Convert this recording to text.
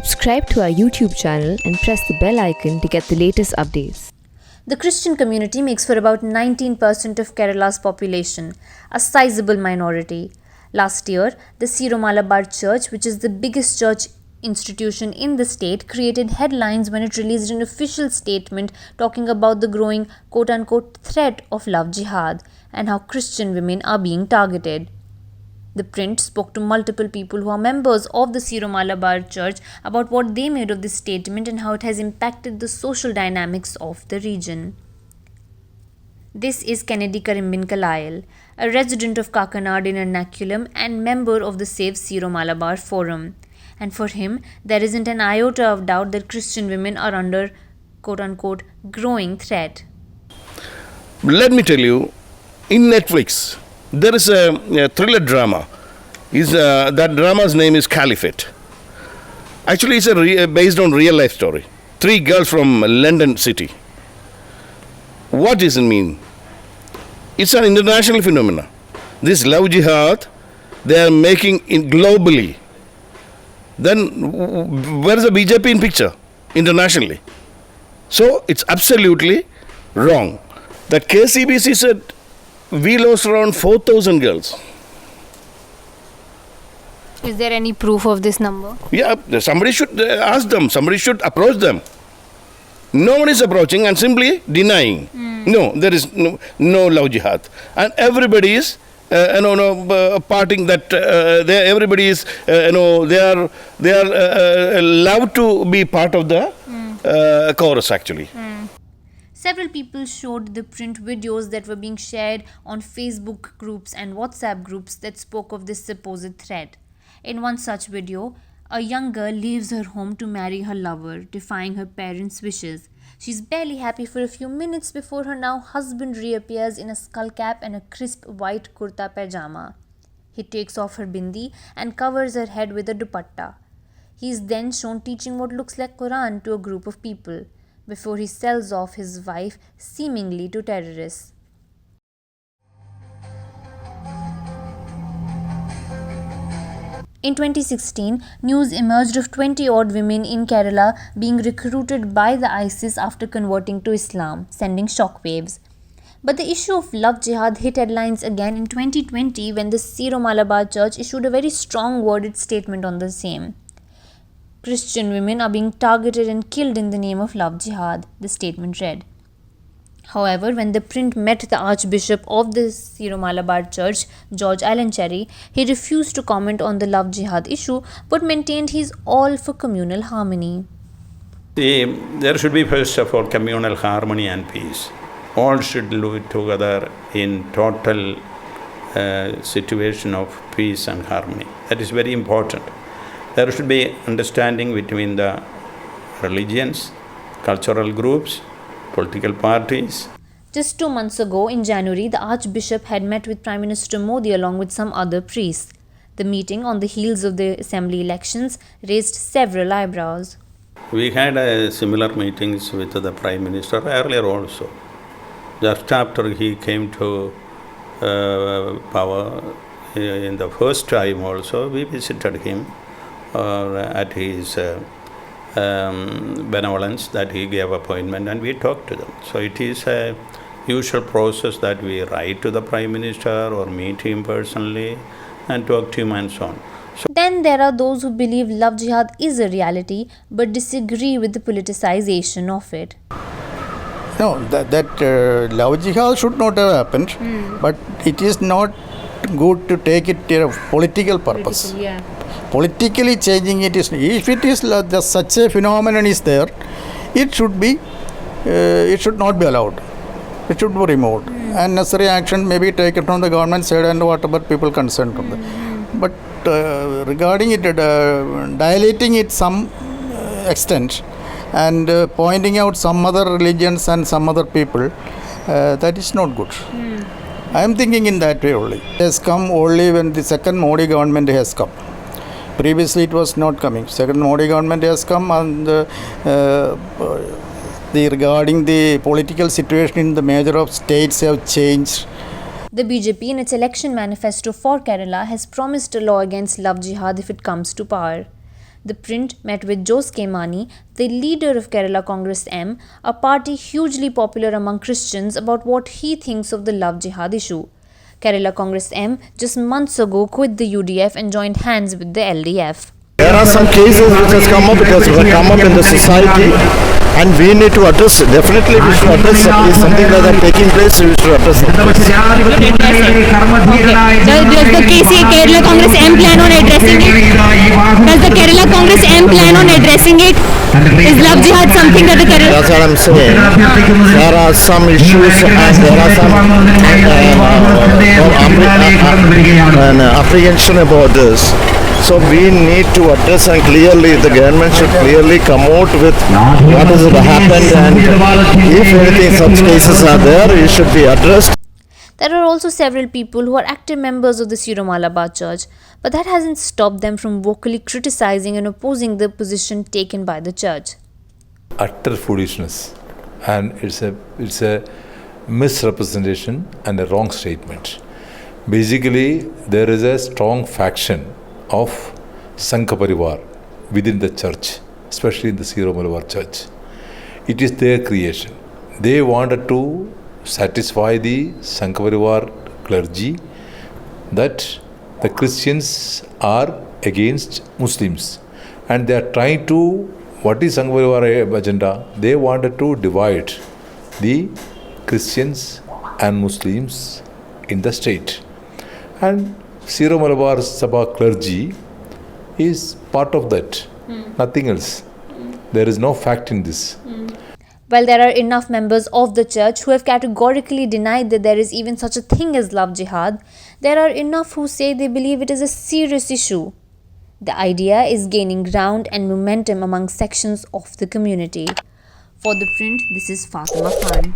Subscribe to our YouTube channel and press the bell icon to get the latest updates. The Christian community makes for about 19% of Kerala's population, a sizable minority. Last year, the Syro-Malabar Church, which is the biggest church institution in the state, created headlines when it released an official statement talking about the growing quote-unquote threat of love jihad and how Christian women are being targeted. ThePrint spoke to multiple people who are members of the Syro-Malabar Church about what they made of this statement and how it has impacted the social dynamics of the region. This is Kennedy Karimbinkal, a resident of Kakanad in Ernakulam and member of the Save Syro-Malabar Forum. And for him, there isn't an iota of doubt that Christian women are under quote-unquote growing threat. Let me tell you, in Netflix, there is a thriller drama. That drama's name is Caliphate. Actually, it's based on real life story. 3 girls from London city. What does it mean? It's an international phenomenon. This love jihad, they are making it globally. Then where is the BJP in picture internationally? So it's absolutely wrong. That KCBC said we lost around 4,000 girls. Is there any proof of this number? Yeah, somebody should ask them. Somebody should approach them. No one is approaching and simply denying. No, there is no love jihad. And everybody is parting that everybody is they are allowed to be part of the chorus actually. Several people showed the print videos that were being shared on Facebook groups and WhatsApp groups that spoke of this supposed threat. In one such video, a young girl leaves her home to marry her lover, defying her parents' wishes. She's barely happy for a few minutes before her now husband reappears in a skull cap and a crisp white kurta pajama. He takes off her bindi and covers her head with a dupatta. He is then shown teaching what looks like Quran to a group of people, before he sells off his wife seemingly to terrorists. In 2016, news emerged of 20-odd women in Kerala being recruited by the ISIS after converting to Islam, sending shockwaves. But the issue of love jihad hit headlines again in 2020 when the Syro-Malabar Church issued a very strong worded statement on the same. Christian women are being targeted and killed in the name of love jihad, the statement read. However, when ThePrint met the Archbishop of the Syro-Malabar Church, George ALLENCHERRY, he refused to comment on the love jihad issue but maintained he is all for communal harmony. There should be first of all communal harmony and peace. All should live together in total situation of peace and harmony. That is very important. There should be understanding between the religions, cultural groups, political parties. Just 2 months ago, in January, the Archbishop had met with Prime Minister Modi along with some other priests. The meeting, on the heels of the assembly elections, raised several eyebrows. We had similar meetings with the Prime Minister earlier also. Just after he came to power, in the first time also, we visited him at his benevolence that he gave appointment and we talked to them. So it is a usual process that we write to the Prime Minister or meet him personally and talk to him and so on. Then there are those who believe love jihad is a reality but disagree with the politicization of it. No, that love jihad should not have happened, but it is not good to take it to a political purpose. Politically changing it is, if it is such a phenomenon is there, it should not be allowed. It should be removed. And necessary action may be taken from the government side and whatever people concerned from that. But regarding it, dilating it some extent and pointing out some other religions and some other people, that is not good. I am thinking in that way only. It has come only when the second Modi government has come. Previously it was not coming. Second Modi government has come and regarding the political situation in the major of states have changed. The BJP in its election manifesto for Kerala has promised a law against love jihad if it comes to power. ThePrint met with Jose K. Mani, the leader of Kerala Congress M, a party hugely popular among Christians, about what he thinks of the Love Jihad issue. Kerala Congress M just months ago quit the UDF and joined hands with the LDF. There are some cases which has come up, because it has come up in the society, and we need to address it. Definitely we should address it. If something like that taking place, we should address it. Does the Kerala Congress M plan on addressing it? Does the Kerala Congress M plan on addressing it? Is Love Jihad something that the Kerala... That's what I'm saying. There are some issues and there are some apprehension about this. So we need to address, and clearly the government should clearly come out with what has happened, and if anything such cases are there, it should be addressed. There are also several people who are active members of the Syro-Malabar Church, but that hasn't stopped them from vocally criticizing and opposing the position taken by the church. Utter foolishness, and it's a misrepresentation and a wrong statement. Basically, there is a strong faction of Sangh Parivar within the church, especially in the Syro-Malabar Church. It is their creation. They wanted to satisfy the Sangh Parivar clergy that the Christians are against Muslims, and they are trying to, what is Sangh Parivar agenda? They wanted to divide the Christians and Muslims in the state, and Syro-Malabar Sabha clergy is part of that, nothing else. There is no fact in this. While there are enough members of the church who have categorically denied that there is even such a thing as love jihad, there are enough who say they believe it is a serious issue. The idea is gaining ground and momentum among sections of the community. For ThePrint, this is Fatima Khan.